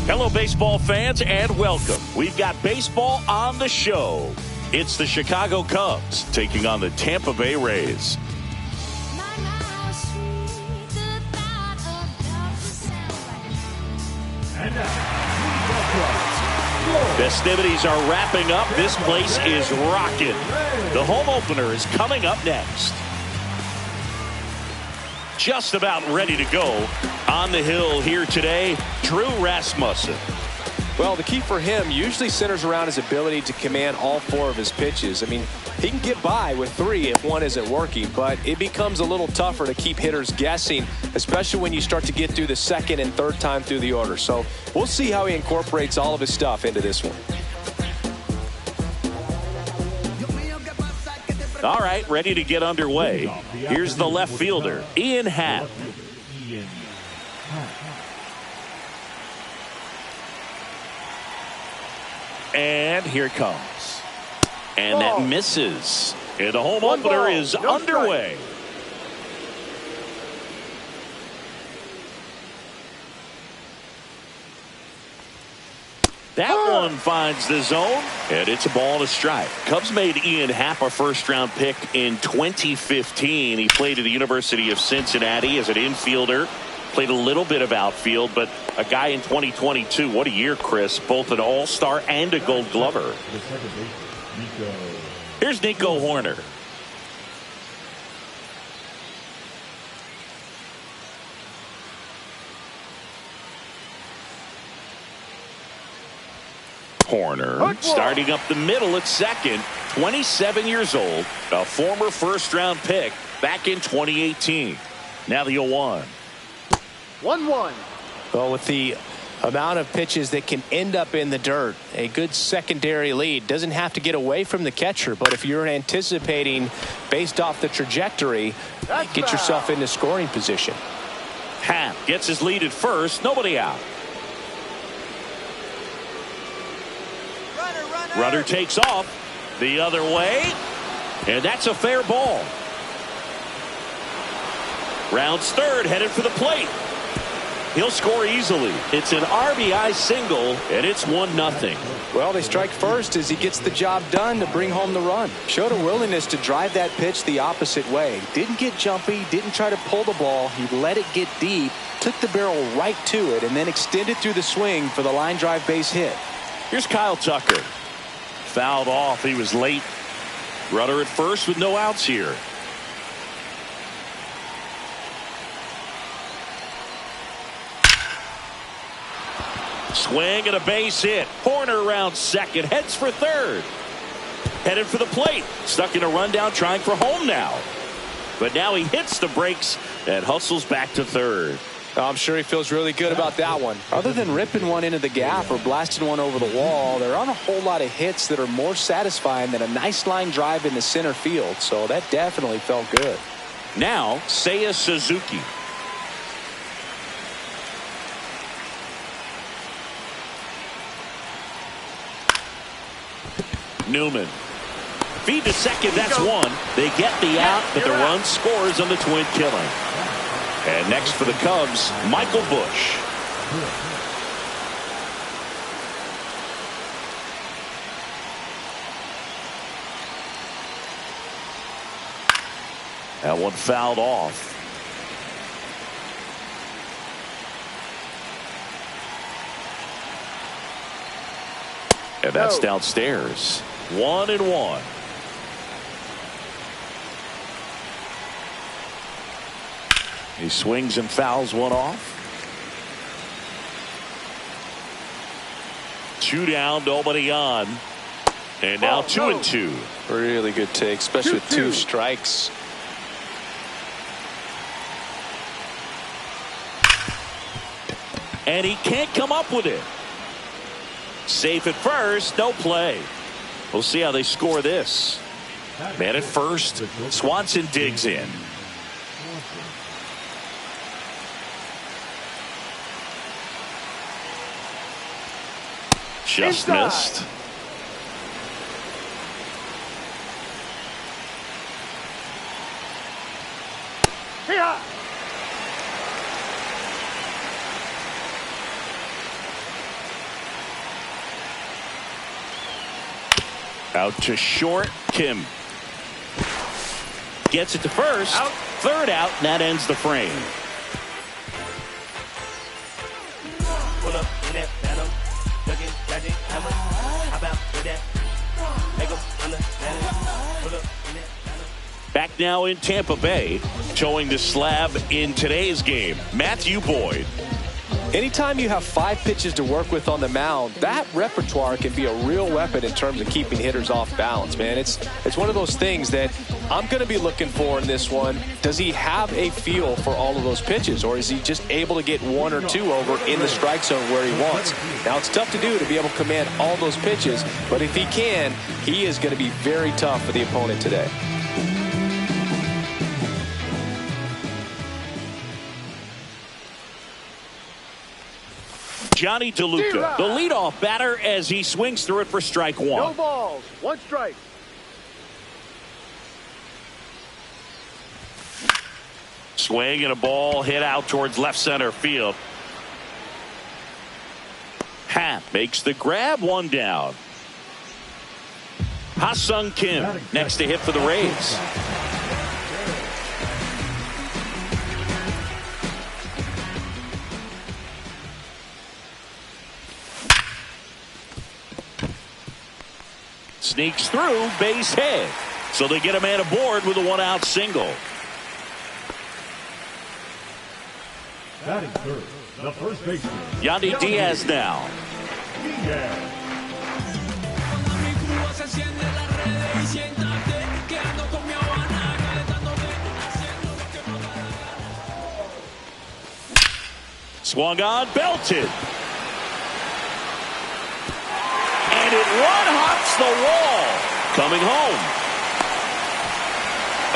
Hello, baseball fans, and welcome. We've got baseball on the show. It's the Chicago Cubs taking on the Tampa Bay Rays. Festivities are wrapping up. This place is rocking. The home opener is coming up next. Just about ready to go on the hill here today, Drew Rasmussen. Well, the key for him usually centers around his ability to command all four of his pitches. I mean, he can get by with three if one isn't working, but it becomes a little tougher to keep hitters guessing, especially when you start to get through the second and third time through the order. So we'll see how he incorporates all of his stuff into this one. All right, ready to get underway. Here's the left fielder, Ian Happ. And here it comes. And that misses. And the home opener is underway. That one finds the zone, and it's a ball and a strike. Cubs made Ian Happ a first-round pick in 2015. He played at the University of Cincinnati as an infielder. Played a little bit of outfield, but a guy in 2022. What a year, Chris. Both an all-star and a gold glover. Here's Nico Horner. Horner starting up the middle at second, 27 years old, a former first-round pick back in 2018. Now the 0-1. 1-1. Well, with the amount of pitches that can end up in the dirt, a good secondary lead doesn't have to get away from the catcher, but if you're anticipating based off the trajectory, get yourself into scoring position. Happ gets his lead at first, nobody out. Runner takes off the other way, and that's a fair ball. Rounds third, headed for the plate. He'll score easily. It's an RBI single, and it's 1-0. Well, they strike first as he gets the job done to bring home the run. Showed a willingness to drive that pitch the opposite way. Didn't get jumpy, didn't try to pull the ball. He let it get deep, took the barrel right to it, and then extended through the swing for the line drive base hit. Here's Kyle Tucker. Fouled off. He was late. Runner at first with no outs here. Swing and a base hit. Horner around second. Heads for third. Headed for the plate. Stuck in a rundown trying for home now. But now he hits the brakes and hustles back to third. I'm sure he feels really good about that one. Other than ripping one into the gap or blasting one over the wall, there aren't a whole lot of hits that are more satisfying than a nice line drive in the center field. So that definitely felt good. Now, Seiya Suzuki. Newman. Feed to second, that's one. They get the out, but the run scores on the twin killing. And next for the Cubs, Michael Busch. That one fouled off. And that's downstairs. 1-1. He swings and fouls one off. 2 down, nobody on. And now 2-2. Really good take, especially with 2 strikes. And he can't come up with it. Safe at first, no play. We'll see how they score this. Man at first, Swanson digs in. Just missed. Out to short. Kim gets it to first. Out. Third out, and that ends the frame. Back now in Tampa Bay, showing the slab in today's game, Matthew Boyd. Anytime you have 5 pitches to work with on the mound, that repertoire can be a real weapon in terms of keeping hitters off balance, man. It's one of those things that I'm going to be looking for in this one. Does he have a feel for all of those pitches, or is he just able to get 1 or 2 over in the strike zone where he wants? Now, it's tough to do to be able to command all those pitches, but if he can, he is going to be very tough for the opponent today. Johnny DeLuca, the leadoff batter, as he swings through it for strike 1. No balls. 1 strike. Swing and a ball hit out towards left center field. Happ makes the grab, 1 down. Ha-Sung Kim next to hit for the Rays. Sneaks through, base hit. So they get a man aboard with a 1-out single. Batting third, the first baseman. Yandy Diaz now. Swung on, belted. And it one-hops the wall. Coming home.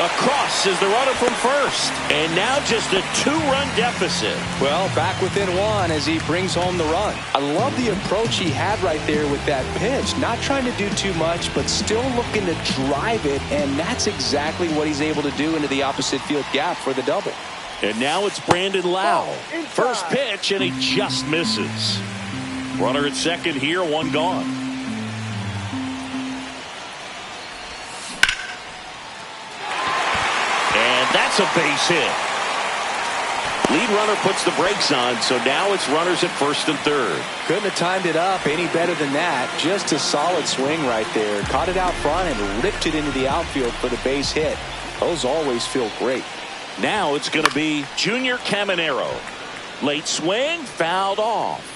Across is the runner from first. And now just a 2-run deficit. Well, back within 1 as he brings home the run. I love the approach he had right there with that pitch. Not trying to do too much, but still looking to drive it. And that's exactly what he's able to do into the opposite field gap for the double. And now it's Brandon Lau. First pitch, and he just misses. Runner at second here, 1 gone. That's a base hit. Lead runner puts the brakes on, so now it's runners at first and third. Couldn't have timed it up any better than that. Just a solid swing right there. Caught it out front and ripped it into the outfield for the base hit. Those always feel great. Now it's going to be Junior Caminero. Late swing, fouled off.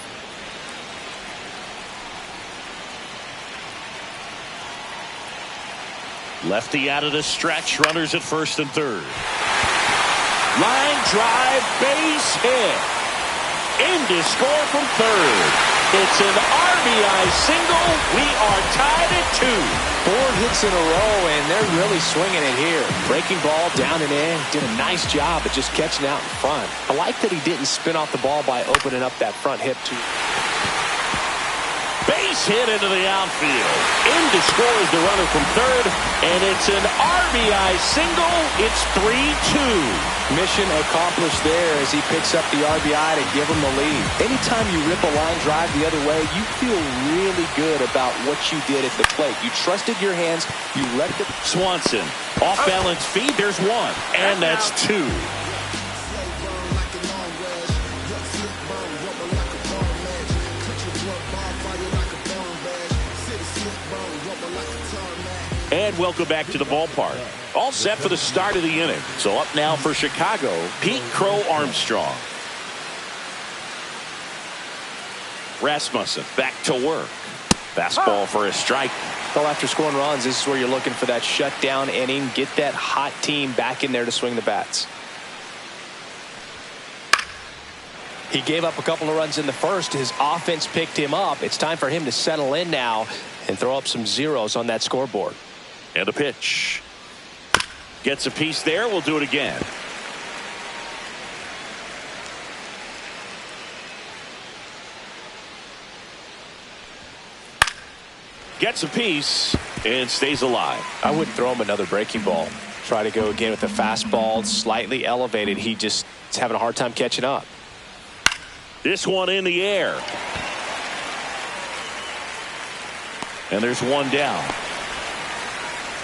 Lefty out of the stretch, runners at first and third. Line drive, base hit. In to score from third. It's an RBI single. We are tied at 2. 4 hits in a row, and they're really swinging it here. Breaking ball down and in. Did a nice job of just catching out in front. I like that he didn't spin off the ball by opening up that front hip too. Base hit into the outfield. In to score is the runner from third, and it's an RBI single. It's 3-2. Mission accomplished there as he picks up the RBI to give him the lead. Anytime you rip a line drive the other way, you feel really good about what you did at the plate. You trusted your hands. You let the... Swanson, off-balance feed. There's 1, and that's 2. And welcome back to the ballpark. All set for the start of the inning. So up now for Chicago, Pete Crow Armstrong. Rasmussen back to work. Fastball for a strike. Well, after scoring runs, this is where you're looking for that shutdown inning. Get that hot team back in there to swing the bats. He gave up a couple of runs in the first. His offense picked him up. It's time for him to settle in now and throw up some zeros on that scoreboard. And a pitch. Gets a piece there. We'll do it again. Gets a piece and stays alive. I wouldn't throw him another breaking ball. Try to go again with a fastball slightly elevated. He just is having a hard time catching up. This one in the air. And there's 1 down.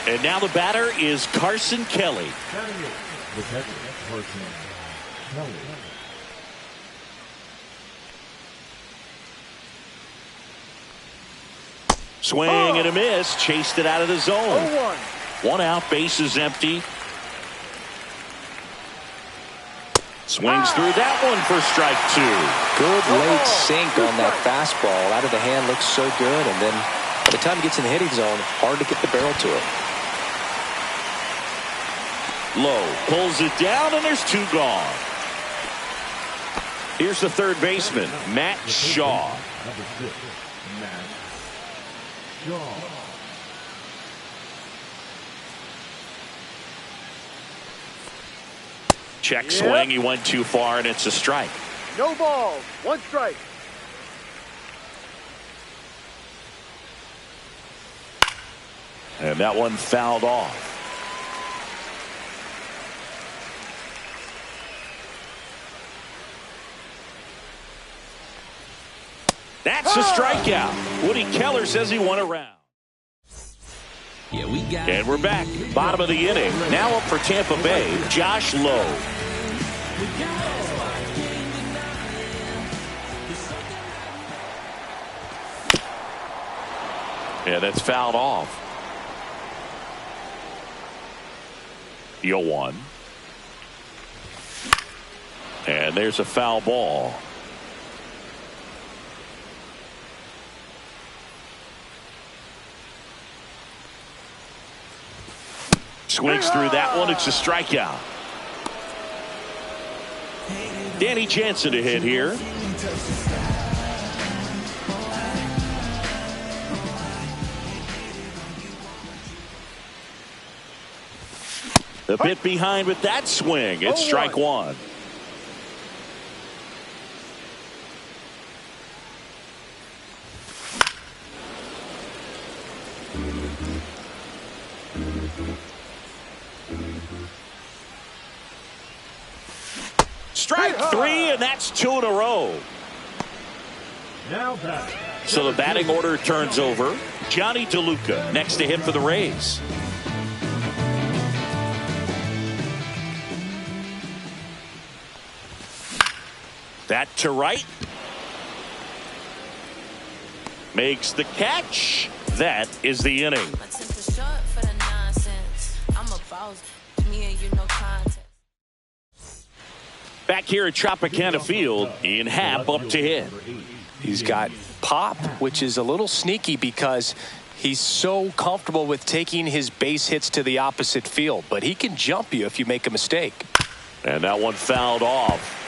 And now the batter is Carson Kelly. The catcher, Carson Kelly. Swing and a miss. Chased it out of the zone. 0-1. One out, base is empty. Swings through that one for strike two. Good late sink on that fastball. Out of the hand, looks so good. And then by the time it gets in the hitting zone, hard to get the barrel to it. Low pulls it down, and there's two gone. Here's the third baseman, Matt Shaw. Number 6, Matt Shaw. Check swing. He went too far, and it's a strike. No balls. 1 strike. And that one fouled off. That's a strikeout. Woody Keller says he won a round. And we're back. Bottom of the inning. Now up for Tampa Bay, Josh Lowe. Yeah, that's fouled off. 0-1. And there's a foul ball. Swings through that one. It's a strikeout. Danny Jansen to hit here. A bit behind with that swing. It's strike one. Strike three, and that's 2 in a row. Now back. So the batting order turns over. Johnny DeLuca next to him for the Rays. That to right. Makes the catch. That is the inning. Back here at Tropicana Field, Ian Happ up to hit. He's got pop, which is a little sneaky because he's so comfortable with taking his base hits to the opposite field. But he can jump you if you make a mistake. And that one fouled off.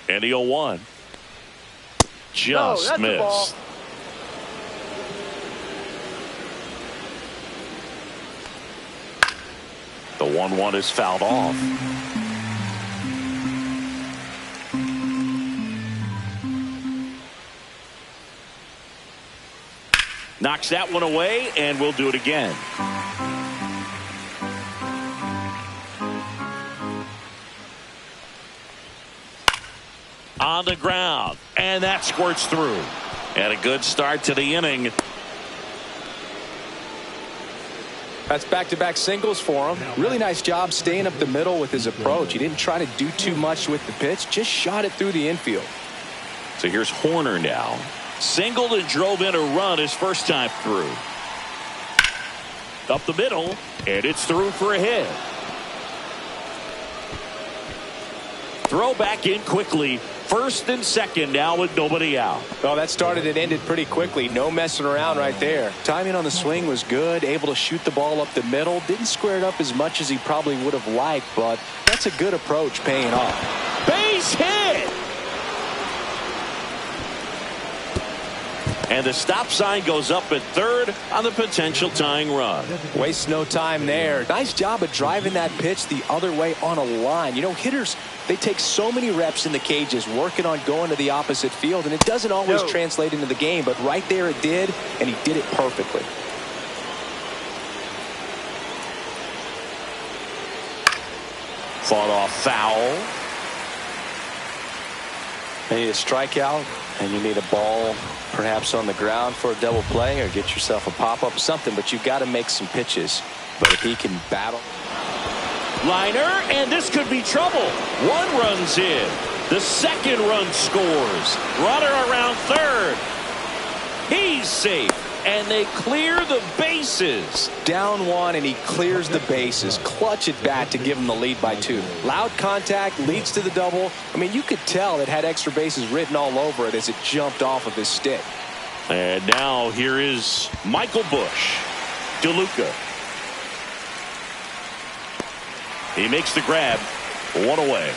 And the 0-1. Just missed. The 1-1 is fouled off. Knocks that one away, and we'll do it again. On the ground, and that squirts through. And a good start to the inning. That's back-to-back singles for him. Really nice job staying up the middle with his approach. He didn't try to do too much with the pitch, just shot it through the infield. So here's Horner now. Singled and drove in a run his first time through. Up the middle, and it's through for a hit. Throw back in quickly. First and second now with nobody out. Well, that started and ended pretty quickly. No messing around right there. Timing on the swing was good. Able to shoot the ball up the middle. Didn't square it up as much as he probably would have liked, but that's a good approach paying off. Base hit! And the stop sign goes up at third on the potential tying run. Waste no time there. Nice job of driving that pitch the other way on a line. You know, hitters, they take so many reps in the cages working on going to the opposite field, and it doesn't always translate into the game, but right there it did, and he did it perfectly. Fought off foul. You need a strikeout, and you need a ball perhaps on the ground for a double play, or get yourself a pop-up, something, but you've got to make some pitches. But if he can battle. Liner, and this could be trouble. One run's in. The second run scores. Runner around third. He's safe, and they clear the bases. Down one, and he clears the bases. Clutch at bat to give him the lead by 2. Loud contact leads to the double. I mean, you could tell it had extra bases written all over it as it jumped off of his stick. And now here is Michael Busch. DeLuca. He makes the grab. 1 away.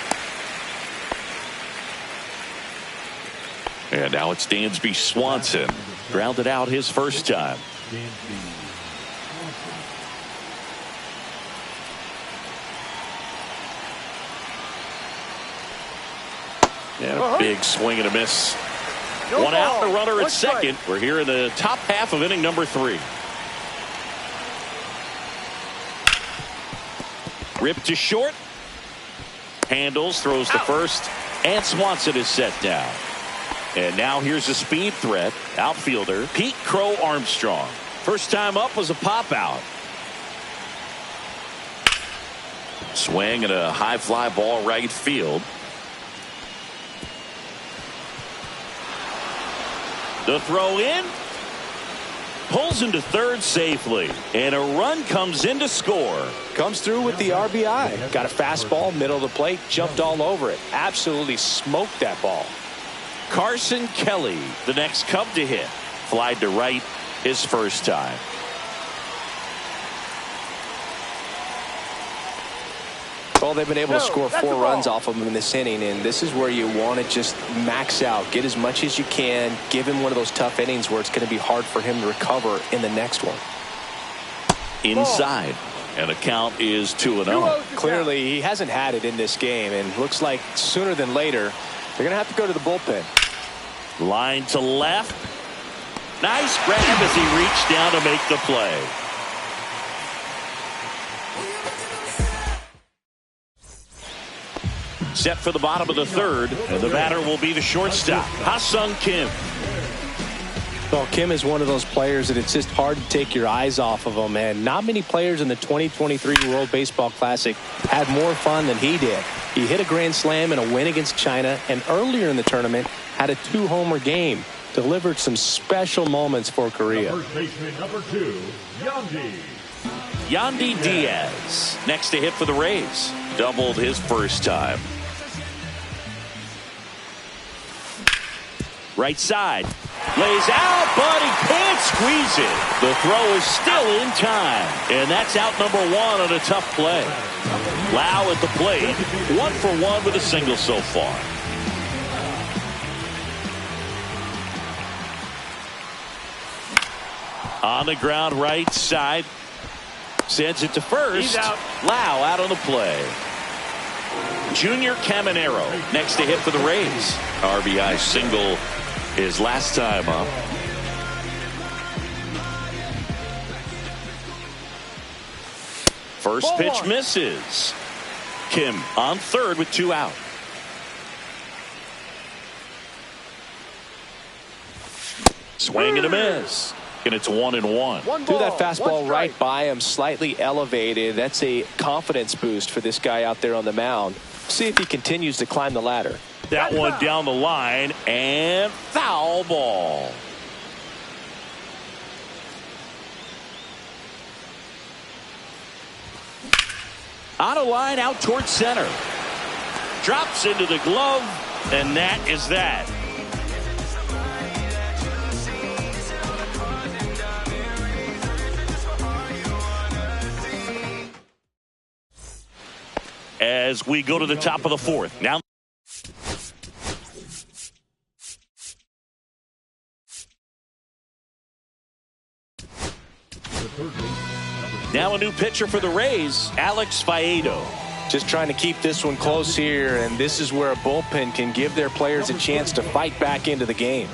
And now it's Dansby Swanson. Grounded out his first time. And a big swing and a miss. One out, the runner at second. We're here in the top half of inning number 3. Ripped to short. Handles, throws to first, and Swanson is set down. And now here's a speed threat. Outfielder Pete Crow Armstrong. First time up was a pop out. Swing and a high fly ball right field. The throw in. Pulls into third safely. And a run comes in to score. Comes through with the RBI. Got a fastball, middle of the plate, jumped all over it. Absolutely smoked that ball. Carson Kelly, the next Cub to hit. Flied to right his first time. Well, they've been able to score 4 runs off of him in this inning, and this is where you want to just max out. Get as much as you can. Give him one of those tough innings where it's going to be hard for him to recover in the next one. Inside. And the count is 2-0. Clearly, he hasn't had it in this game, and looks like sooner than later, they're going to have to go to the bullpen. Line to left. Nice grab as he reached down to make the play. Set for the bottom of the third, and the batter will be the shortstop, Ha-Sung Kim. Well, Kim is one of those players that it's just hard to take your eyes off of him, and not many players in the 2023 World Baseball Classic had more fun than he did. He hit a grand slam in a win against China, and earlier in the tournament had a 2-homer game. Delivered some special moments for Korea. First baseman number 2, Yandy Diaz, next to hit for the Rays. Doubled his first time. Right side. Lays out, but he can't squeeze it. The throw is still in time. And that's out number 1 on a tough play. Lau at the plate. 1 for 1 with a single so far. On the ground right side. Sends it to first. He's out. Lau out on the play. Junior Caminero next to hit for the Rays. RBI single his last time up. First pitch misses. Kim on third with 2 out. Swing and a miss. And it's 1-1. Threw that fastball right by him, slightly elevated. That's a confidence boost for this guy out there on the mound. See if he continues to climb the ladder. That one down the line, and foul ball. On a line out towards center. Drops into the glove, and that is that. As we go to the top of the 4th. Now a new pitcher for the Rays, Alex Faedo. Just trying to keep this one close here, and this is where a bullpen can give their players a chance to fight back into the game.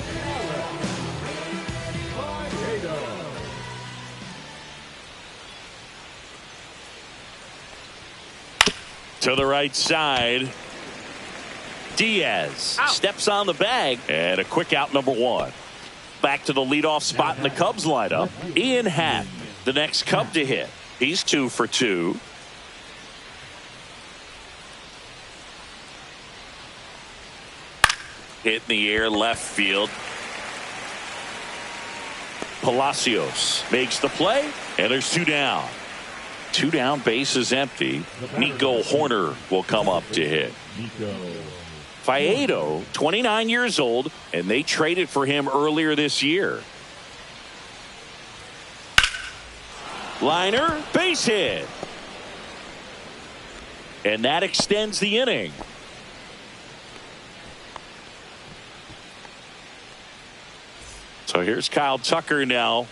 To the right side. Diaz steps on the bag, and a quick out, number one. Back to the leadoff spot in the Cubs lineup. Ian Happ, the next Cub to hit. He's 2 for 2. Hit in the air, left field. Palacios makes the play, and there's 2 down. 2 down, base is empty. Nico Horner will come up to hit. Faedo, 29 years old, and they traded for him earlier this year. Liner, base hit. And that extends the inning. So here's Kyle Tucker now.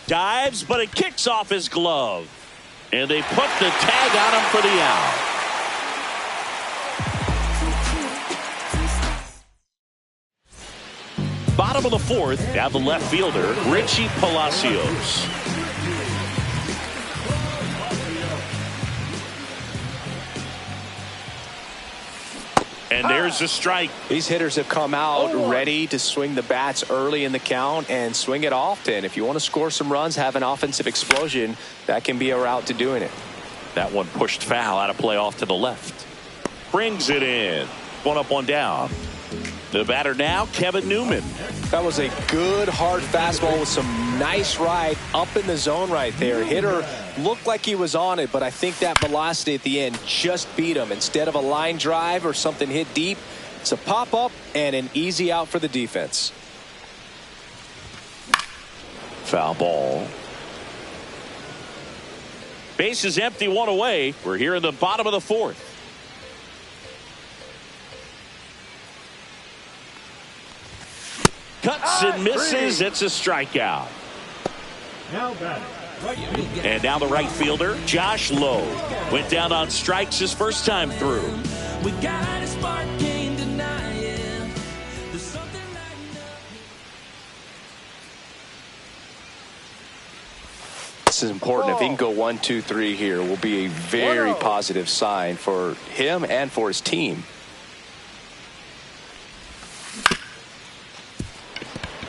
Dives, but it kicks off his glove. And they put the tag on him for the out. Bottom of the fourth, now the left fielder, Richie Palacios. And there's a strike. These hitters have come out ready to swing the bats early in the count and swing it often. If you want to score some runs, have an offensive explosion, that can be a route to doing it. That one pushed foul, out of play off to the left. Brings it in. 1 up, 1 down. The batter now, Kevin Newman. That was a good hard fastball with some nice ride up in the zone right there. Hitter looked like he was on it, but I think that velocity at the end just beat him. Instead of a line drive or something hit deep, it's a pop up and an easy out for the defense. Foul ball. Base is empty, 1 away. We're here in the bottom of the fourth. Cuts and misses. It's a strikeout. Now batting, right field. And now the right fielder, Josh Lowe. Went down on strikes his first time through. We got a spark, can't deny it. There's something lighting up. This is important. If he can go 1, 2, 3 here, will be a very positive sign for him and for his team.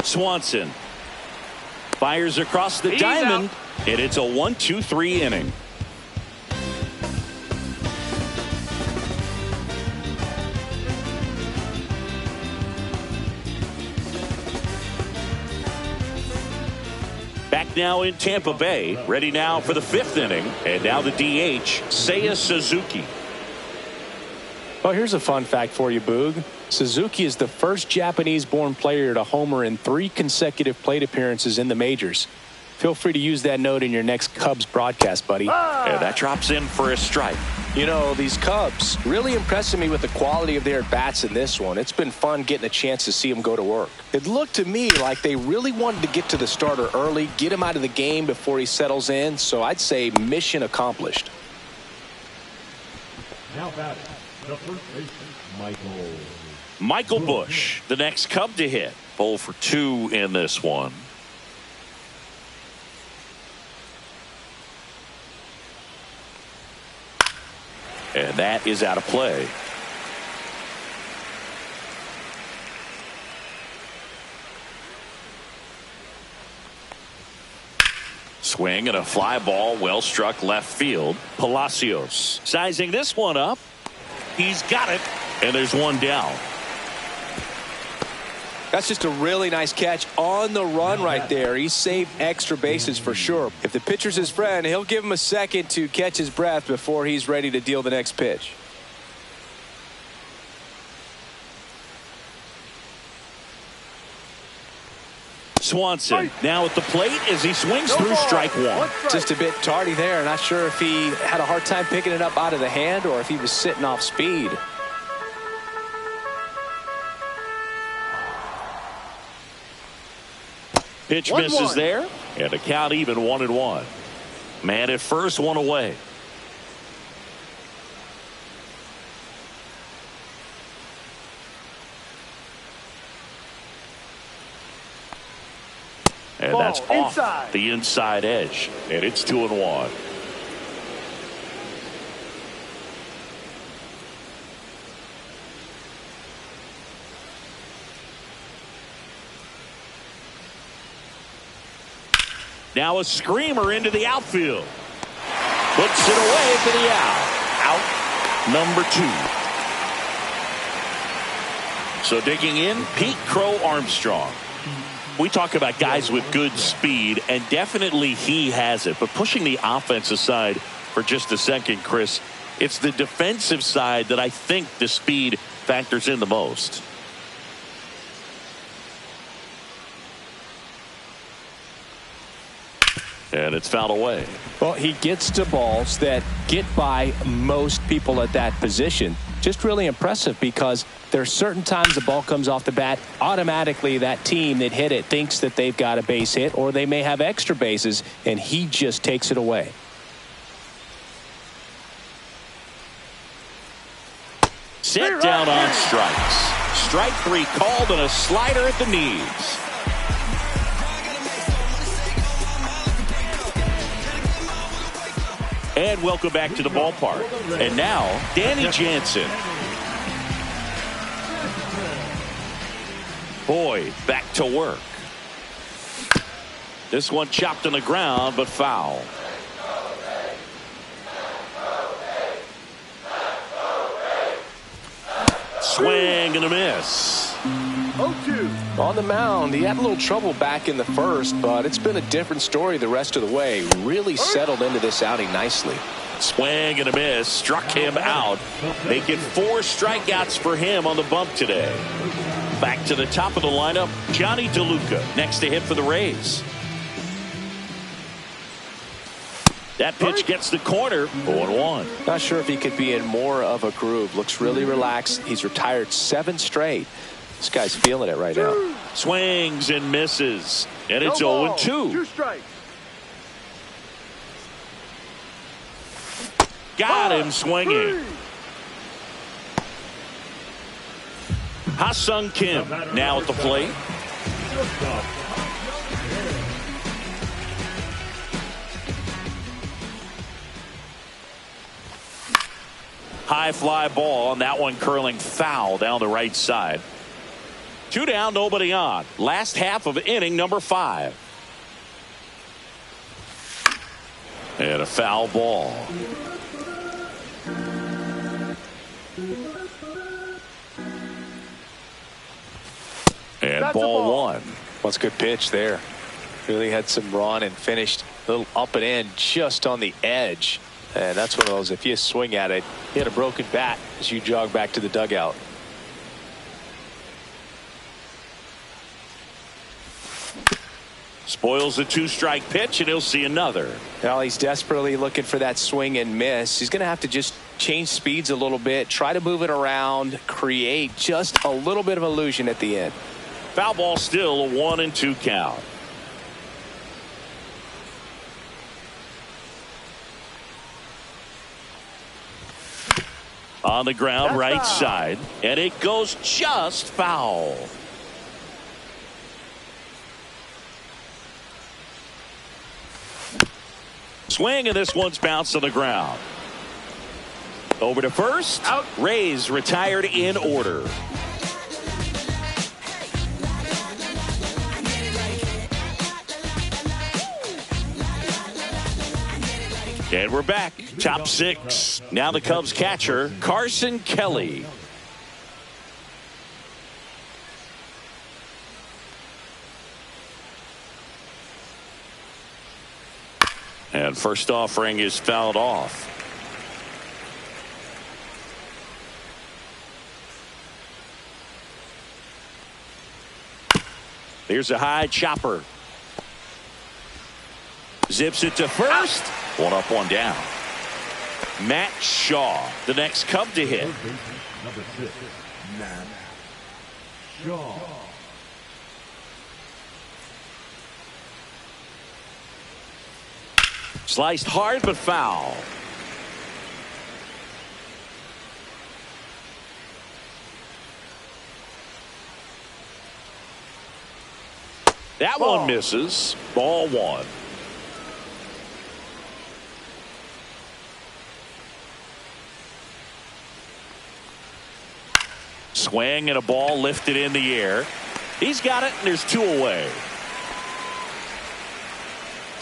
Swanson fires across the diamond, and it's a 1, 2, 3 inning. Back now in Tampa Bay, ready now for the 5th inning, and now the DH, Seiya Suzuki. Well, here's a fun fact for you, Boog. Suzuki is the first Japanese-born player to homer in 3 consecutive plate appearances in the majors. Feel free to use that note in your next Cubs broadcast, buddy. And that drops in for a strike. You know, these Cubs really impressing me with the quality of their at-bats in this one. It's been fun getting a chance to see them go to work. It looked to me like they really wanted to get to the starter early, get him out of the game before he settles in, so I'd say mission accomplished. Now batting, the first baseman, Michael Busch, the next Cub to hit. 0 for 2 in this one. And that is out of play. Swing and a fly ball, well struck left field. Palacios sizing this one up. He's got it, and there's 1 down. That's just a really nice catch on the run right there. He saved extra bases for sure. If the pitcher's his friend, he'll give him a second to catch his breath before he's ready to deal the next pitch. Swanson now at the plate as he swings through strike 1. Just a bit tardy there. Not sure if he had a hard time picking it up out of the hand or if he was sitting off speed. Pitch misses there, and the count even 1-1. Man at first, 1 away. And that's off the inside edge, and it's 2-1. Now a screamer into the outfield. Puts it away for the out. Out number 2. So digging in, Pete Crow Armstrong. We talk about guys with good speed, and definitely he has it. But pushing the offense aside for just a second, Chris, it's the defensive side that I think the speed factors in the most. And it's fouled away. Well, he gets to balls that get by most people at that position. Just really impressive, because there are certain times the ball comes off the bat, automatically that team that hit it thinks that they've got a base hit, or they may have extra bases, and he just takes it away. Set down on strikes. Strike 3 called, and a slider at the knees. And welcome back to the ballpark. And now, Danny Jansen. Boyd back to work. This one chopped on the ground, but foul. Swing and a miss. 0-2. On the mound, he had a little trouble back in the first, but it's been a different story the rest of the way. Really settled into this outing nicely. Swing and a miss. Struck him out. Making 4 strikeouts for him on the bump today. Back to the top of the lineup, Johnny DeLuca next to hit for the Rays. That pitch gets the corner. 0-1. Not sure if he could be in more of a groove. Looks really relaxed. He's retired 7 straight. This guy's feeling it right now. Swings and misses. And it's 0-2. 2 strikes. Got him swinging. Ha-Sung Kim now at the plate. High fly ball, and that one curling foul down the right side. 2 down, nobody on. Last half of inning number 5. And a foul ball. And That's ball 1. What's a good pitch there. Really had some run and finished a little up and in just on the edge. And that's one of those, if you swing at it, you hit a broken bat as you jog back to the dugout. Spoils the 2-strike pitch, and he'll see another. Now he's desperately looking for that swing and miss. He's going to have to just change speeds a little bit, try to move it around, create just a little bit of illusion at the end. Foul ball, still a 1-2 count. On the ground, right side, and it goes just foul. Swing, and this one's bounced on the ground. Over to first. Out. Rays retired in order. And we're back. Top 6. Now the Cubs catcher, Carson Kelly. And first offering is fouled off. Here's a high chopper. Zips it to first. 1 up, 1 down. Matt Shaw, the next Cub to hit. Number 6, Matt Shaw. Sliced hard, but foul. That one misses. Ball 1. Swing and a ball lifted in the air. He's got it, and there's 2 away.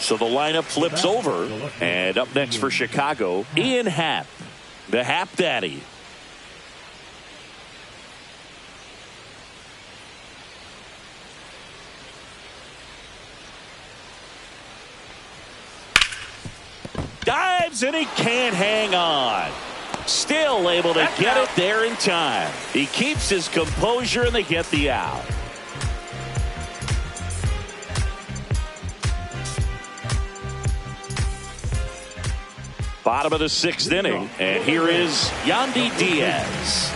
So the lineup flips over, and up next for Chicago, Ian Happ, the Happ Daddy. Dives, and he can't hang on. Still able to get it there in time. He keeps his composure, and they get the out. Bottom of the 6th inning, and here is Yandy Diaz.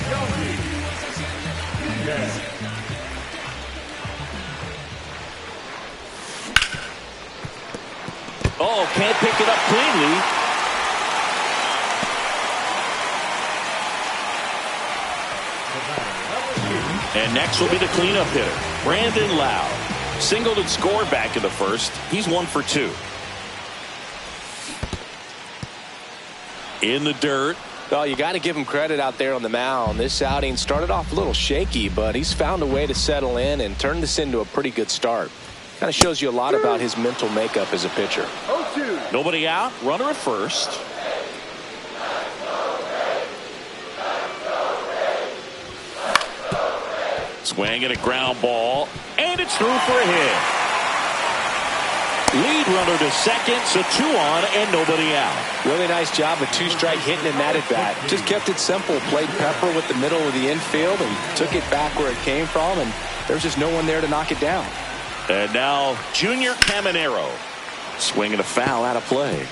Oh, can't pick it up cleanly. And next will be the cleanup hitter, Brandon Lowe. Singled and scored back in the first. He's 1 for 2. In the dirt. Well, you got to give him credit out there on the mound. This outing started off a little shaky, but he's found a way to settle in and turn this into a pretty good start. Kind of shows you a lot about his mental makeup as a pitcher. 0-2. Nobody out. Runner at first. Swing and a ground ball, and it's through for a hit. Lead runner to second, so 2 on and nobody out. Really nice job of 2-strike hitting in that at bat. Just kept it simple, played pepper with the middle of the infield and took it back where it came from, and there's just no one there to knock it down. And now Junior Caminero. Swinging a foul out of play.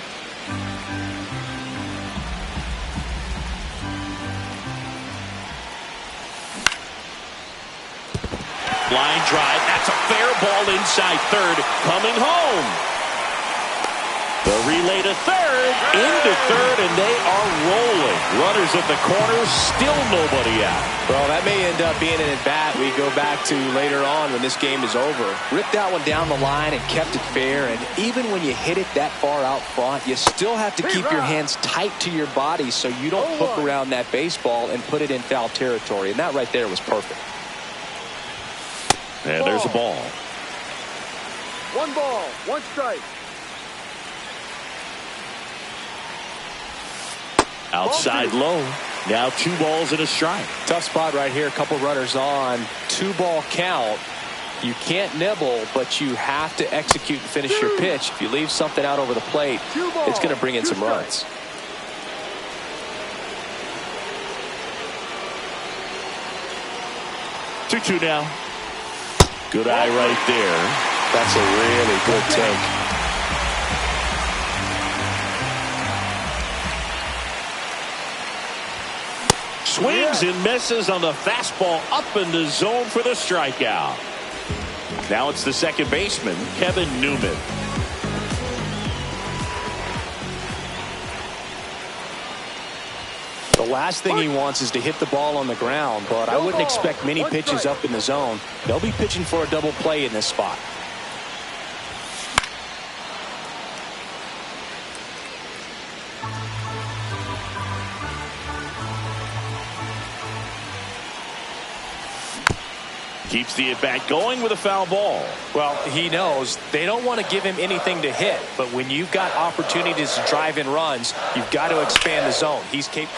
Line drive. That's a fair ball inside third. Coming home. The relay to third. Into third, and they are rolling. Runners at the corner. Still nobody out. Well, that may end up being an at-bat we go back to later on when this game is over. Ripped that one down the line and kept it fair, and even when you hit it that far out front, you still have to keep your hands tight to your body so you don't hook around that baseball and put it in foul territory, and that right there was perfect. And there's a ball. 1 ball, 1 strike. Outside low. Now 2 balls and a strike. Tough spot right here. A couple runners on. 2-ball count. You can't nibble, but you have to execute and finish your pitch. If you leave something out over the plate, it's going to bring in some runs. Two now. Good eye right there. That's a really good take. Swings and misses on the fastball up in the zone for the strikeout. Now it's the second baseman, Kevin Newman. The last thing he wants is to hit the ball on the ground, but I wouldn't expect many pitches up in the zone. They'll be pitching for a double play in this spot. Keeps the at-bat going with a foul ball. Well, he knows they don't want to give him anything to hit, but when you've got opportunities to drive in runs, you've got to expand the zone. He's capable.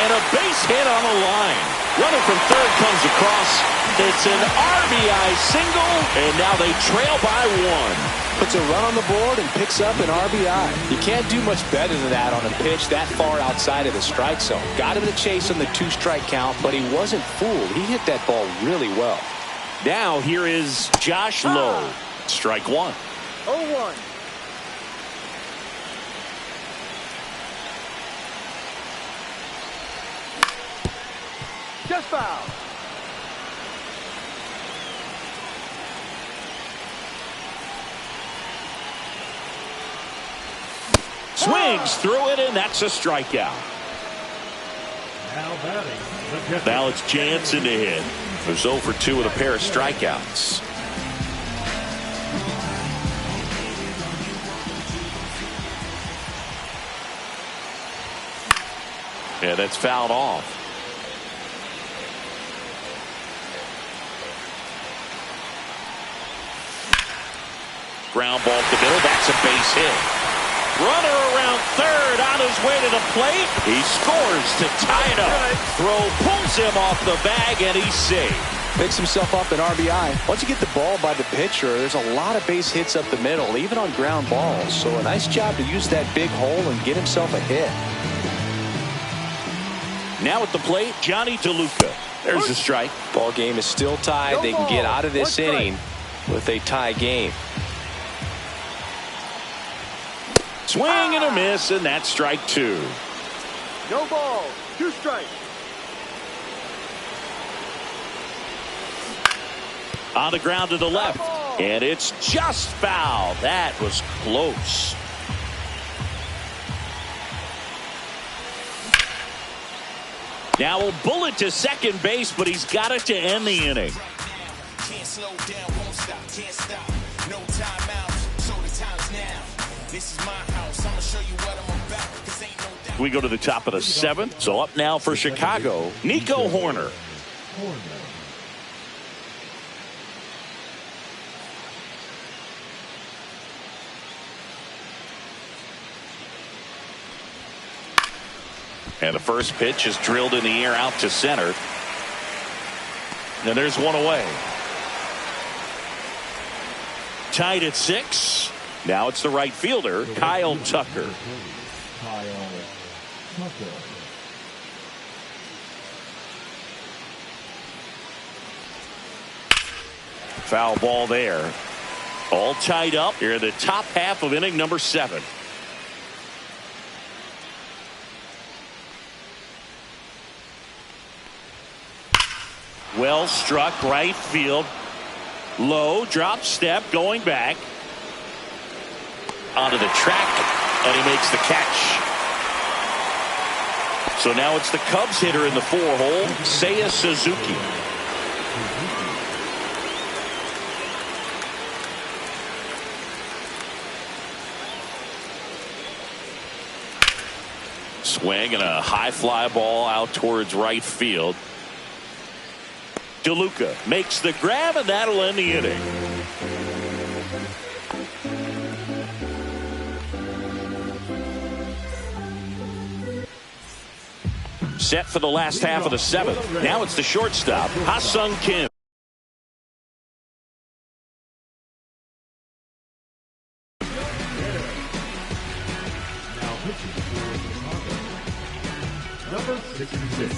And a base hit on the line. Runner from third comes across. It's an RBI single, and now they trail by 1. Puts a run on the board and picks up an RBI. You can't do much better than that on a pitch that far outside of the strike zone. Got him the chase on the 2-strike count, but he wasn't fooled. He hit that ball really well. Now here is Josh Lowe. Strike 1. 0-1. Just foul. Swings through it, and that's a strikeout. Now it's Jansen to hit. Who's 0 for 2 with a pair of strikeouts. Yeah, that's fouled off. Ground ball to the middle. That's a base hit. Runner around third on his way to the plate. He scores to tie it up. Throw pulls him off the bag, and he's safe. Picks himself up an RBI. Once you get the ball by the pitcher, there's a lot of base hits up the middle, even on ground balls. So a nice job to use that big hole and get himself a hit. Now at the plate, Johnny DeLuca. There's a strike. Ball game is still tied. They can get out of this inning with a tie game. Swing and a miss, and that's strike two. No ball. 2 strikes. On the ground to the left, and it's just foul. That was close. Now a bullet to second base, but he's got it to end the inning. Can't slow down, won't stop, can't stop. No timeouts, so the time's now. This is my house, I'ma show you what I'm about. 'Cause ain't no doubt. We go to the top of the 7th. So up now for Chicago, Nico Horner. And the first pitch is drilled in the air out to center. And there's one away. Tied at 6. Now it's the right fielder, Kyle Tucker. Foul ball there. All tied up here in the top half of inning number 7. Well struck right field. Low drop step going back. Onto the track, and he makes the catch. So now it's the Cubs hitter in the 4-hole, Seiya Suzuki. Swing and a high fly ball out towards right field. DeLuca makes the grab, and that'll end the inning. Set for the last half of the 7th. Now it's the shortstop, Ha-Sung Kim. Number 66.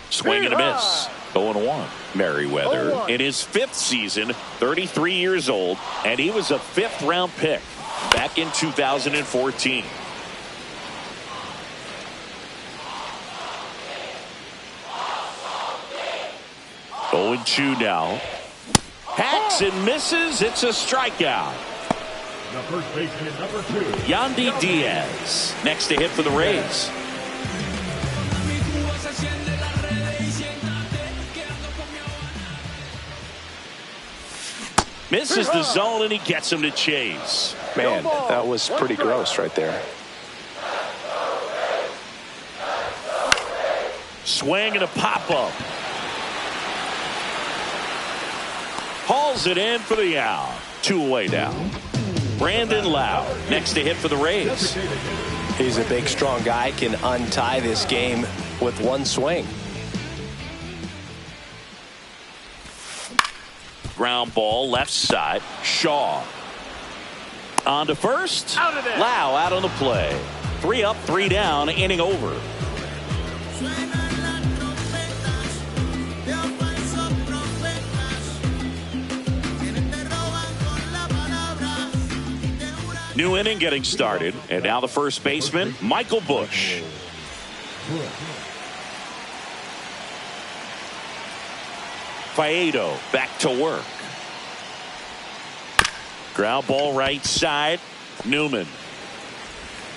Swing and a miss. 0-1. Merriweather in his 5th season, 33 years old, and he was a 5th-round pick back in 2014. Oh, 2 now. Hacks and misses. It's a strikeout. The first baseman, number 2. Yandy Diaz next to hit for the Rays. Misses the zone, and he gets him to chase. Man, that was pretty gross right there. Swing and a pop-up. Hauls it in for the out. 2 away now. Brandon Lau next to hit for the Rays. He's a big, strong guy, can untie this game with one swing. Ground ball left side. Shaw on to first. Lau out on the play. 3 up, 3 down, inning over. New inning getting started, and now the first baseman, Michael Busch. Faedo back to work. Ground ball right side. Newman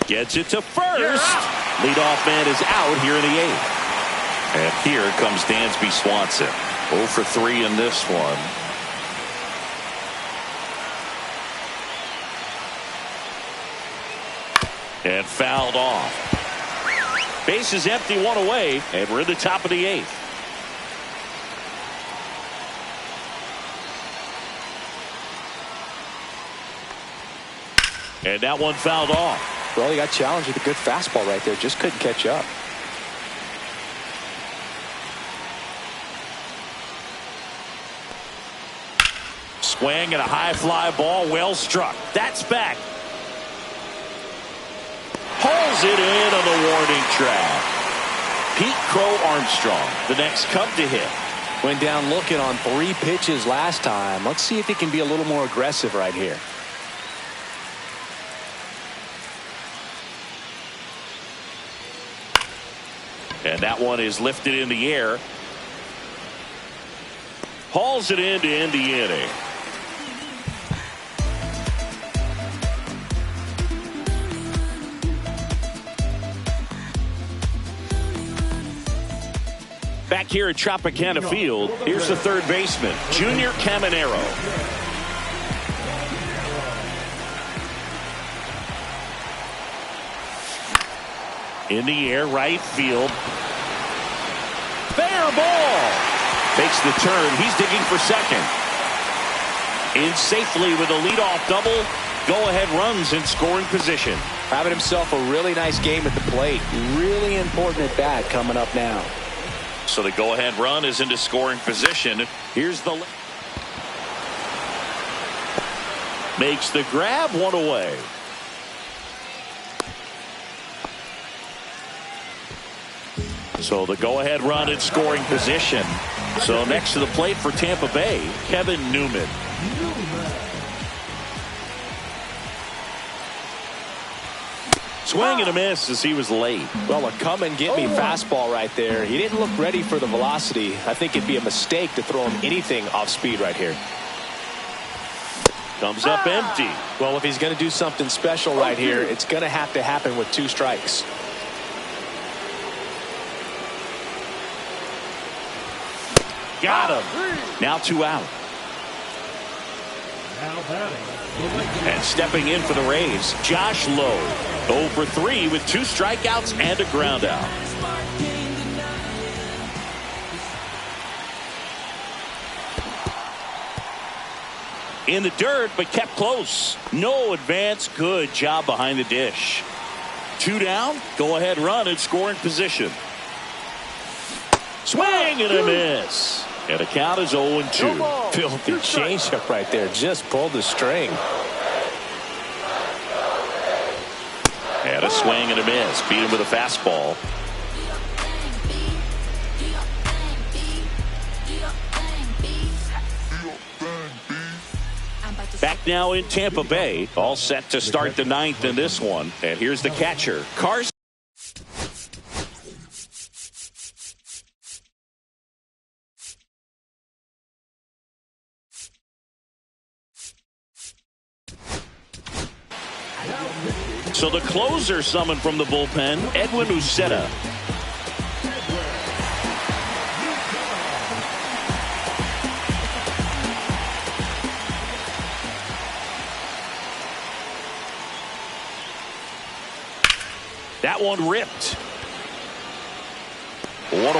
gets it to first. Leadoff man is out here in the 8th. And here comes Dansby Swanson. 0 for 3 in this one. And fouled off. Base is empty, 1 away, and we're in the top of the 8th. And that one fouled off. Well, he got challenged with a good fastball right there. Just couldn't catch up. Swing and a high fly ball, well struck. That's back. Pulls it in on the warning track. Pete Crow Armstrong, the next Cub to hit. Went down looking on 3 pitches last time. Let's see if he can be a little more aggressive right here. And that one is lifted in the air. Hauls it in to end the inning. Back here at Tropicana Field, here's the third baseman, Junior Caminero. In the air, right field. Fair ball. Takes the turn. He's digging for second. In safely with a leadoff double. Go-ahead runs in scoring position. Having himself a really nice game at the plate. Really important at bat coming up now. So the go-ahead run is into scoring position. Here's the makes the grab, one away. So the go-ahead run in scoring position. So next to the plate for Tampa Bay, Kevin Newman. Swing and a miss as he was late. Well, a come-and-get-me fastball right there. He didn't look ready for the velocity. I think it'd be a mistake to throw him anything off speed right here. Comes up empty. Well, if he's going to do something special right here, it's going to have to happen with 2 strikes. Got him. Now 2 out. Now batting. And stepping in for the Rays, Josh Lowe. 0 for 3 with 2 strikeouts and a ground out. In the dirt, but kept close. No advance. Good job behind the dish. 2 down. Go ahead run in scoring position. Swing and a miss. And the count is 0-2. Filthy changeup right there. Just pulled the string. And a swing and a miss. Beat him with a fastball. Back now in Tampa Bay. All set to start the 9th in this one. And here's the catcher, Carson. So the closer summoned from the bullpen, Edwin Uceta. That one ripped. 1 away.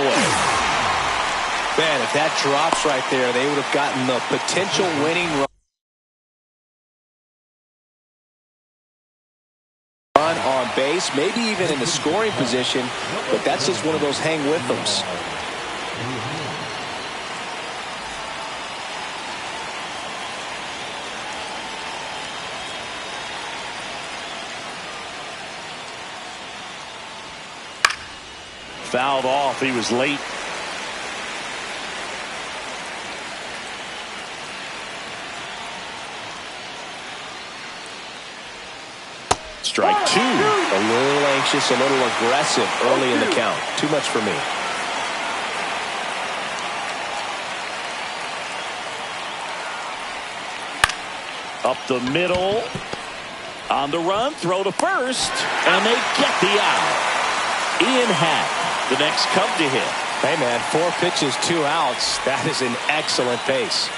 Man, if that drops right there, they would have gotten the potential winning run on base, maybe even in the scoring position, but that's just one of those hang with thems. Fouled off. He was late. Strike 2. A little anxious, a little aggressive early in the count. Too much for me. Up the middle. On the run. Throw to first. And they get the out. Ian Happ, the next Cub to hit. Hey, man, 4 pitches, 2 outs. That is an excellent pace.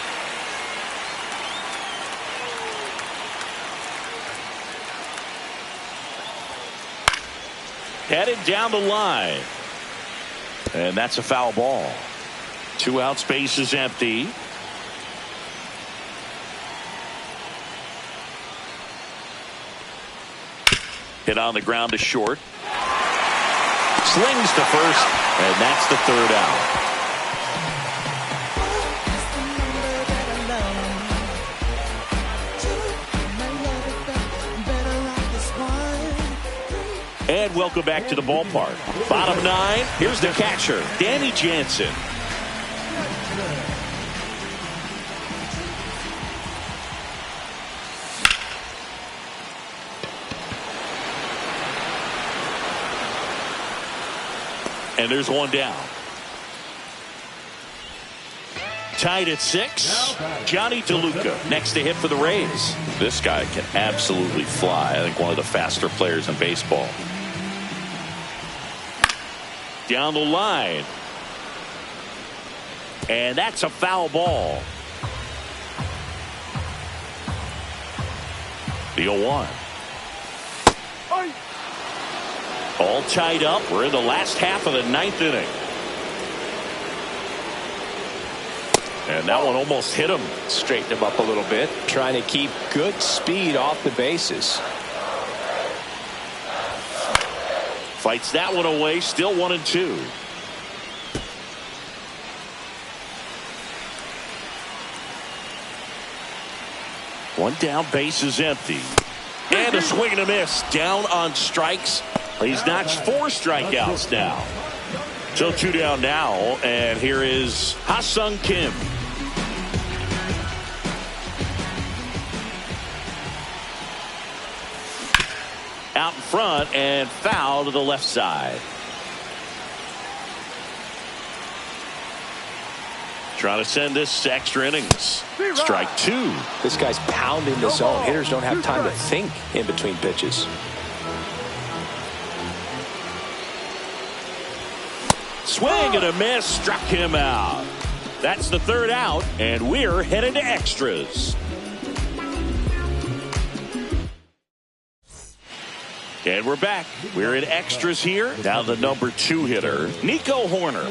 Headed down the line. And that's a foul ball. 2 out, space is empty. Hit on the ground to short. Slings to first, and that's the third out. And welcome back to the ballpark. Bottom 9, here's the catcher, Danny Jansen. And there's one down. Tied at 6, Johnny DeLuca next to hit for the Rays. This guy can absolutely fly. I think one of the faster players in baseball. Down the line. And that's a foul ball. The 0-1. All tied up. We're in the last half of the 9th inning. And that one almost hit him. Straightened him up a little bit. Trying to keep good speed off the bases. Fights that one away. Still 1-2. One down, base is empty. And a swing and a miss. Down on strikes. He's notched 4 strikeouts now. So 2 down now. And here is Ha-Sung Kim. Out in front and foul to the left side. Trying to send this to extra innings. Strike 2. This guy's pounding the zone. Hitters don't have time to think in between pitches. Swing and a miss. Struck him out. That's the 3rd out. And we're headed to extras. And we're back. We're in extras here. Now the number 2 hitter, Nico Horner.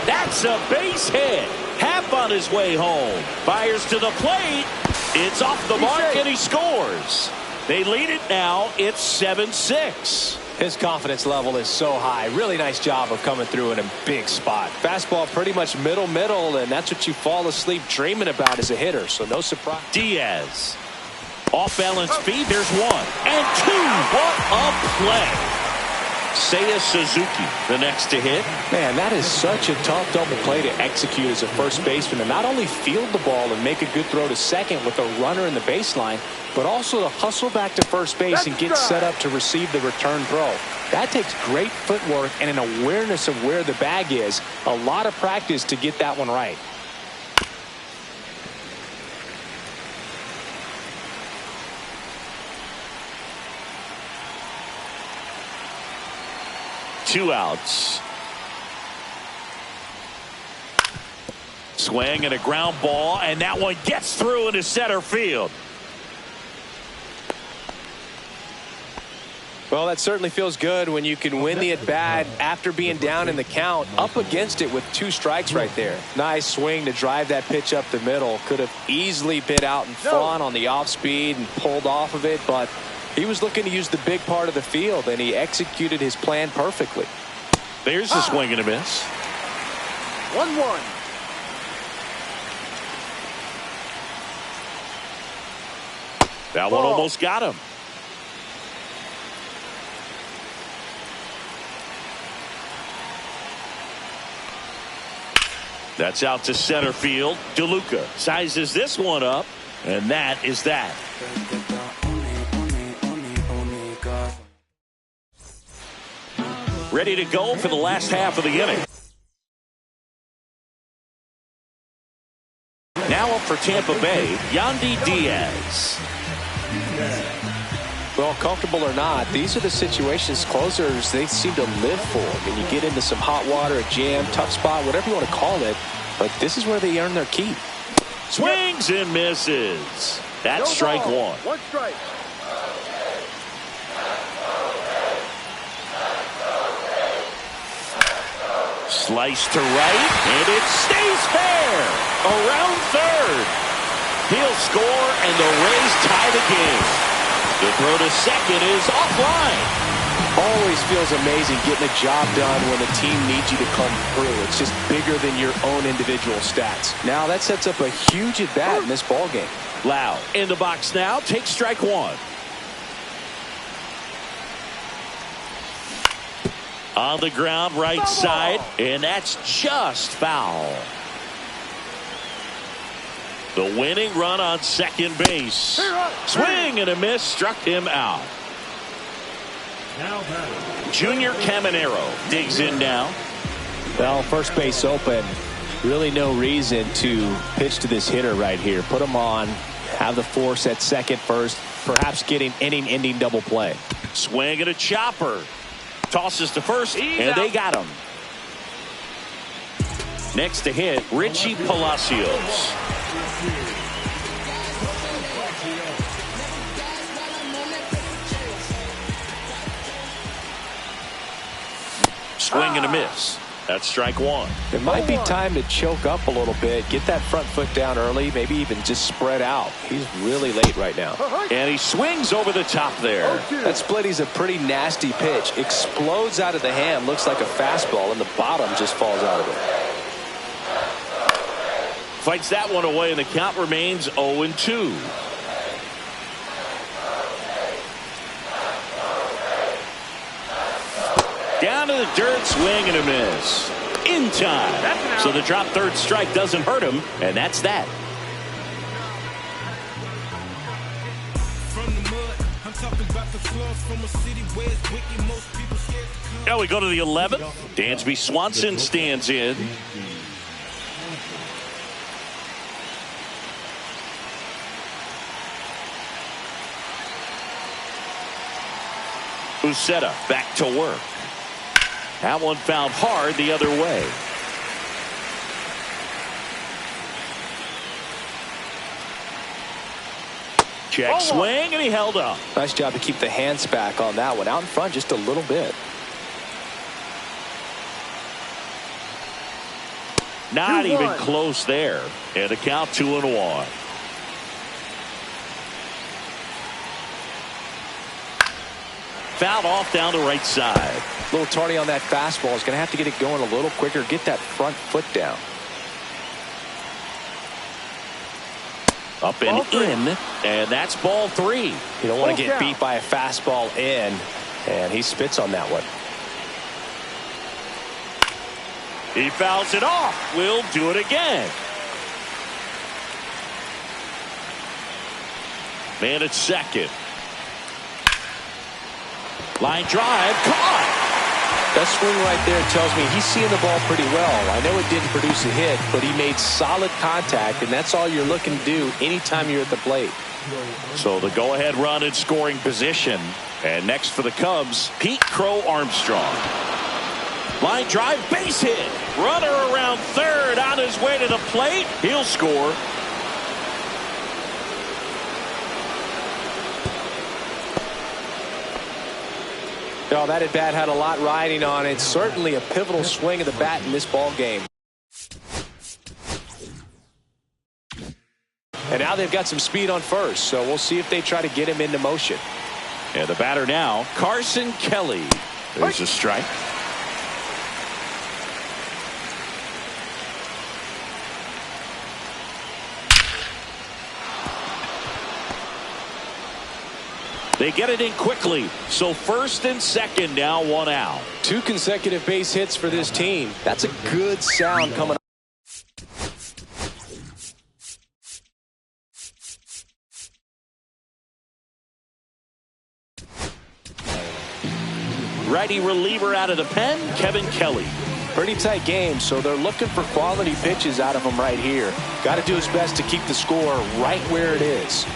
That's a base hit. Happ on his way home. Fires to the plate. It's off the mark and he scores. They lead it now. It's 7-6. His confidence level is so high. Really nice job of coming through in a big spot. Fastball pretty much middle, and that's what you fall asleep dreaming about as a hitter, so no surprise. Diaz. Off balance feed. There's 1 and 2. What a play. Seiya Suzuki, the next to hit. Man, that is such a tough double play to execute as a first baseman, to not only field the ball and make a good throw to second with a runner in the baseline, but also to hustle back to first base and get set up to receive the return throw. That takes great footwork and an awareness of where the bag is. A lot of practice to get that one right. Two outs. Swing and a ground ball, and that one gets through into center field. Well, that certainly feels good when you can win the at-bat after being down in the count, up against it with 2 strikes right there. Nice swing to drive that pitch up the middle. Could have easily bit out in front on the off-speed and pulled off of it, but he was looking to use the big part of the field, and he executed his plan perfectly. There's a swing and a miss. 1-1. That one almost got him. That's out to center field. DeLuca sizes this one up, and that is that. Ready to go for the last half of the inning. Now up for Tampa Bay, Yandy Diaz. Well, comfortable or not, these are the situations closers they seem to live for. I mean, you get into some hot water, a jam, tough spot, whatever you want to call it, but this is where they earn their keep. Swings and misses. That's strike 1. 1 strike. Slice to right, and it stays fair. Around third. He'll score, and the Rays tie the game. The throw to second is offline. Always feels amazing getting a job done when the team needs you to come through. It's just bigger than your own individual stats. Now that sets up a huge at bat in this ball game. Lau in the box now, takes strike one. On the ground, right side, and that's just foul. The winning run on second base. Swing and a miss, struck him out. Now Junior Caminero digs in now. Well, first base open. Really no reason to pitch to this hitter right here. Put him on, have the force at second first, perhaps getting inning-ending double play. Swing and a chopper. Tosses to first, and they got him. Next to hit, Richie Palacios. Swing and a miss. That's strike one. It might be time to choke up a little bit, get that front foot down early, maybe even just spread out. He's really late right now. And he swings over the top there. That splitty's a pretty nasty pitch. Explodes out of the hand, looks like a fastball, and the bottom just falls out of it. Fights that one away, and the count remains 0-2. Down to the dirt, swing and a miss. In time. So the drop third strike doesn't hurt him, and that's that. Now we go to the 11th. Dansby Swanson stands in. Uceta back to work. That one fouled hard the other way. Check swing, and he held up. Nice job to keep the hands back on that one. Out in front just a little bit. Not even close there. And the count 2-1. Fouled off down the right side. A little tardy on that fastball. Is going to have to get it going a little quicker. Get that front foot down. Up and in, and that's ball three. You don't want to get beat by a fastball in, and he spits on that one. He fouls it off. We'll do it again. Man at second. Line drive, caught. That swing right there tells me he's seeing the ball pretty well. I know it didn't produce a hit, but he made solid contact, and that's all you're looking to do anytime you're at the plate. So the go-ahead run in scoring position. And next for the Cubs, Pete Crow Armstrong. Line drive, base hit. Runner around third on his way to the plate. He'll score. Oh, that at bat had a lot riding on it. Certainly a pivotal swing of the bat in this ball game. And now they've got some speed on first, so we'll see if they try to get him into motion. And the batter now, Carson Kelly. There's a strike. They get it in quickly. So first and second now, one out. 2 consecutive base hits for this team. That's a good sound coming up. Righty reliever out of the pen, Kevin Kelly. Pretty tight game, so they're looking for quality pitches out of him right here. Got to do his best to keep the score right where it is.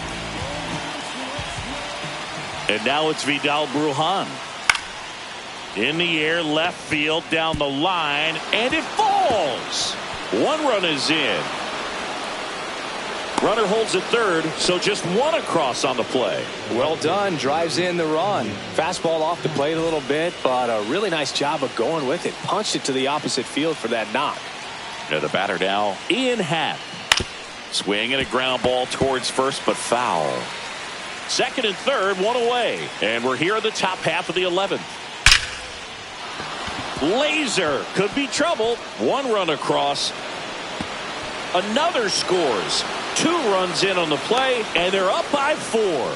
And now it's Vidal Brujan. In the air, left field, down the line, and it falls. One run is in. Runner holds at third, so just one across on the play. Well done. Drives in the run. Fastball off the plate a little bit, but a really nice job of going with it. Punched it to the opposite field for that knock. Now the batter now, Ian Happ. Swing and a ground ball towards first, but foul. Second and third, one away. And we're here in the top half of the 11th. Laser could be trouble. One run across. Another scores. 2 runs in on the play, and they're up by 4.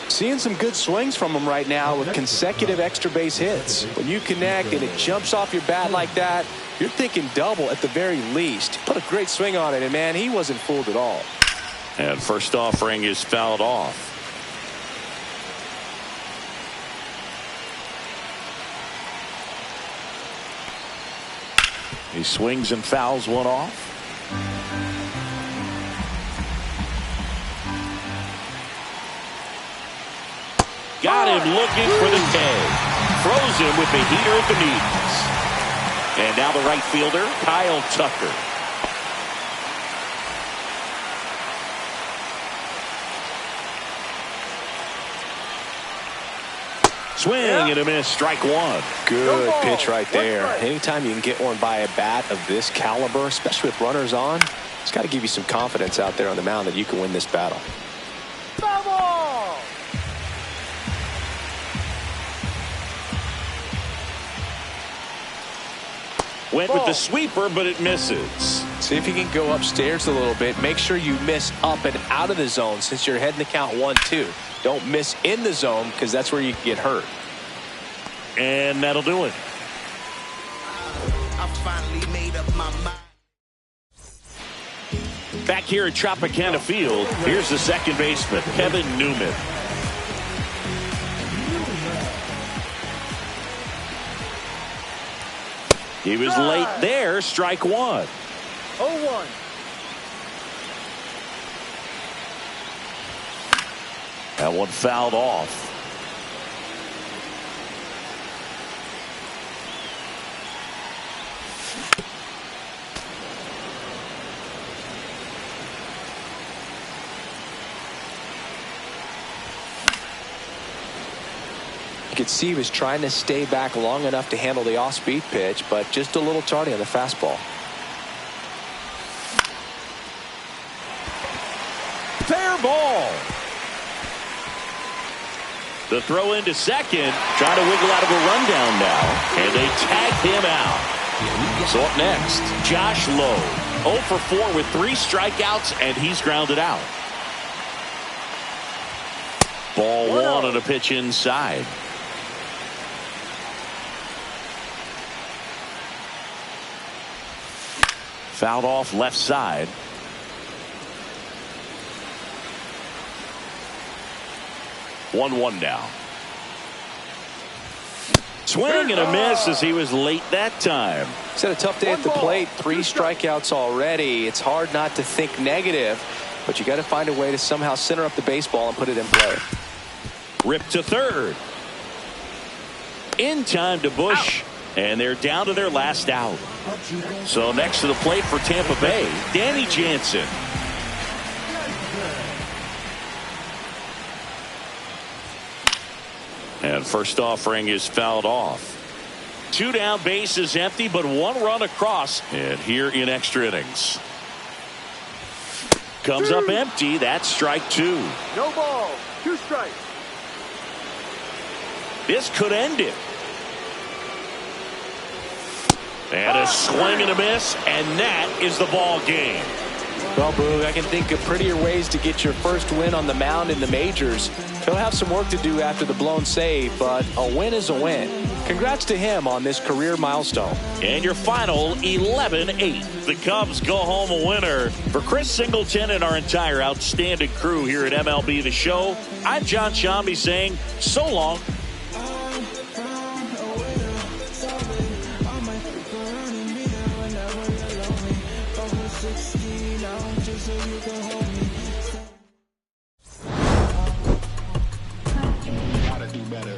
Seeing some good swings from him right now with consecutive extra base hits. When you connect and it jumps off your bat like that, you're thinking double at the very least. Put a great swing on it, and man, he wasn't fooled at all. And first offering is fouled off. He swings and fouls one off. Got him looking for the K. Throws him with the heater at the knees. And now the right fielder, Kyle Tucker. Swing and a miss, strike one. Good pitch right there. Anytime you can get one by a bat of this caliber, especially with runners on, it's got to give you some confidence out there on the mound that you can win this battle. Went with the sweeper, but it misses. See if you can go upstairs a little bit. Make sure you miss up and out of the zone since you're heading to count 1-2. Don't miss in the zone because that's where you can get hurt. And that'll do it. I finally made up my mind. Back here at Tropicana Field, here's the second baseman, Kevin Newman. He was late there, strike one. 0-1. That one fouled off. You could see he was trying to stay back long enough to handle the off-speed pitch, but just a little tardy on the fastball. Fair ball. The throw into second, trying to wiggle out of a rundown now, and they tag him out. So up next, Josh Lowe, 0 for 4 with 3 strikeouts, and he's grounded out. Ball 1 on a pitch inside. Fouled off left side. One now. Swing and a miss as he was late that time. He's had a tough day at the plate. 3 strikeouts already. It's hard not to think negative, but you got to find a way to somehow center up the baseball and put it in play. Ripped to third. In time to Bush. And they're down to their last out. So next to the plate for Tampa Bay, Danny Jansen. And first offering is fouled off. 2 down, bases empty, but 1 run across. And here in extra innings. Comes up empty. That's strike 2. No ball. 2 strikes. This could end it. And a swing and a miss, and that is the ball game. Well, Boog, I can think of prettier ways to get your first win on the mound in the majors. He'll have some work to do after the blown save, but a win is a win. Congrats to him on this career milestone. And your final 11-8. The Cubs go home a winner. For Chris Singleton and our entire outstanding crew here at MLB The Show, I'm John Shambi saying so long.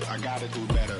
I gotta do better.